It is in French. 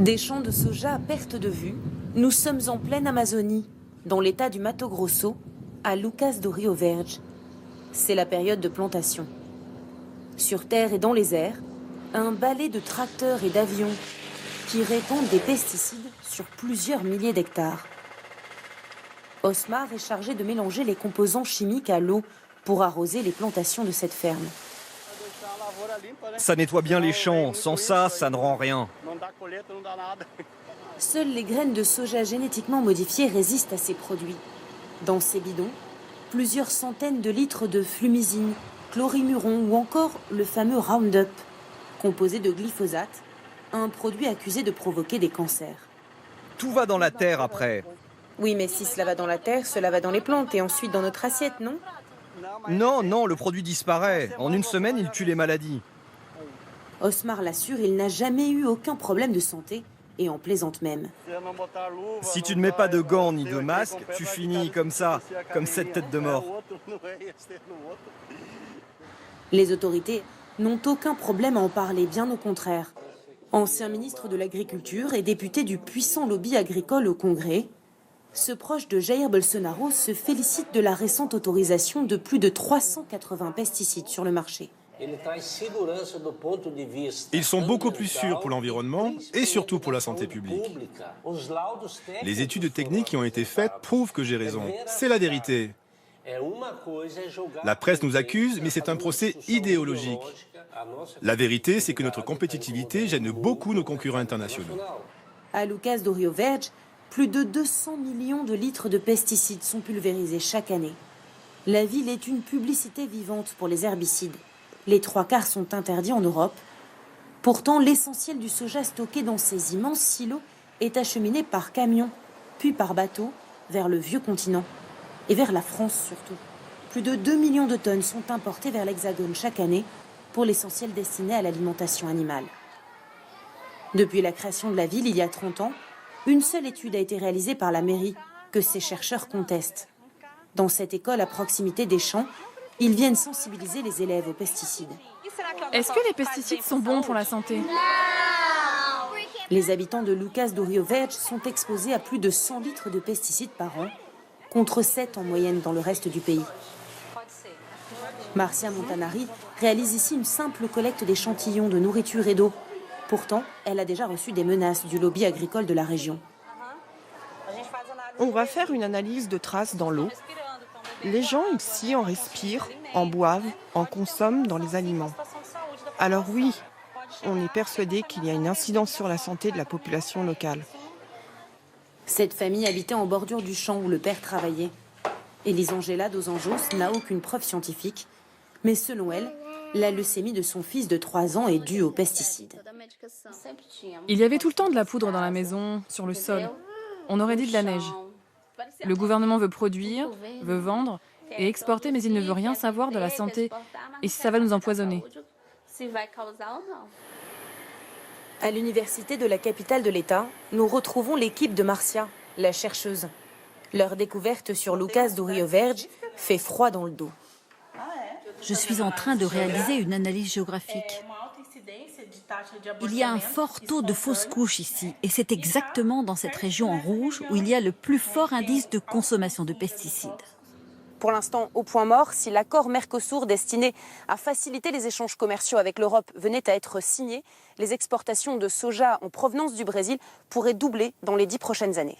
Des champs de soja à perte de vue, nous sommes en pleine Amazonie, dans l'état du Mato Grosso, à Lucas do Rio Verde. C'est la période de plantation. Sur terre et dans les airs, un balai de tracteurs et d'avions qui répandent des pesticides sur plusieurs milliers d'hectares. Osmar est chargé de mélanger les composants chimiques à l'eau pour arroser les plantations de cette ferme. Ça nettoie bien les champs, sans ça, ça ne rend rien. Seules les graines de soja génétiquement modifiées résistent à ces produits. Dans ces bidons, plusieurs centaines de litres de flumizine, chlorimuron ou encore le fameux Roundup, composé de glyphosate, un produit accusé de provoquer des cancers. Tout va dans la terre après. Oui, mais si cela va dans la terre, cela va dans les plantes et ensuite dans notre assiette, non? Non, le produit disparaît. En une semaine, il tue les maladies. Osmar l'assure, il n'a jamais eu aucun problème de santé et en plaisante même. Si tu ne mets pas de gants ni de masque, tu finis comme ça, comme cette tête de mort. Les autorités n'ont aucun problème à en parler, bien au contraire. Ancien ministre de l'Agriculture et député du puissant lobby agricole au Congrès, ce proche de Jair Bolsonaro se félicite de la récente autorisation de plus de 380 pesticides sur le marché. Ils sont beaucoup plus sûrs pour l'environnement et surtout pour la santé publique. Les études techniques qui ont été faites prouvent que j'ai raison. C'est la vérité. La presse nous accuse, mais c'est un procès idéologique. La vérité, c'est que notre compétitivité gêne beaucoup nos concurrents internationaux. À Lucas do Rio Verde, plus de 200 millions de litres de pesticides sont pulvérisés chaque année. La ville est une publicité vivante pour les herbicides. Les 3/4 sont interdits en Europe. Pourtant, l'essentiel du soja stocké dans ces immenses silos est acheminé par camion, puis par bateau, vers le vieux continent. Et vers la France surtout. Plus de 2 millions de tonnes sont importées vers l'Hexagone chaque année, pour l'essentiel destiné à l'alimentation animale. Depuis la création de la ville, il y a 30 ans, une seule étude a été réalisée par la mairie, que ces chercheurs contestent. Dans cette école à proximité des champs, ils viennent sensibiliser les élèves aux pesticides. Est-ce que les pesticides sont bons pour la santé? Les habitants de Lucas do Rio Verde sont exposés à plus de 100 litres de pesticides par an, contre 7 en moyenne dans le reste du pays. Marcia Montanari réalise ici une simple collecte d'échantillons de nourriture et d'eau. Pourtant, elle a déjà reçu des menaces du lobby agricole de la région. On va faire une analyse de traces dans l'eau. Les gens ici en respirent, en boivent, en consomment dans les aliments. Alors oui, on est persuadé qu'il y a une incidence sur la santé de la population locale. Cette famille habitait en bordure du champ où le père travaillait. Elisangela dos Anjos n'a aucune preuve scientifique, mais selon elle, la leucémie de son fils de 3 ans est due aux pesticides. Il y avait tout le temps de la poudre dans la maison, sur le sol. On aurait dit de la neige. Le gouvernement veut produire, veut vendre et exporter, mais il ne veut rien savoir de la santé et si ça va nous empoisonner. À l'université de la capitale de l'État, nous retrouvons l'équipe de Marcia, la chercheuse. Leur découverte sur Lucas do Rio Verde fait froid dans le dos. Je suis en train de réaliser une analyse géographique. Il y a un fort taux de fausses couches ici, et c'est exactement dans cette région en rouge où il y a le plus fort indice de consommation de pesticides. Pour l'instant, au point mort, si l'accord Mercosur destiné à faciliter les échanges commerciaux avec l'Europe venait à être signé, les exportations de soja en provenance du Brésil pourraient doubler dans les 10 prochaines années.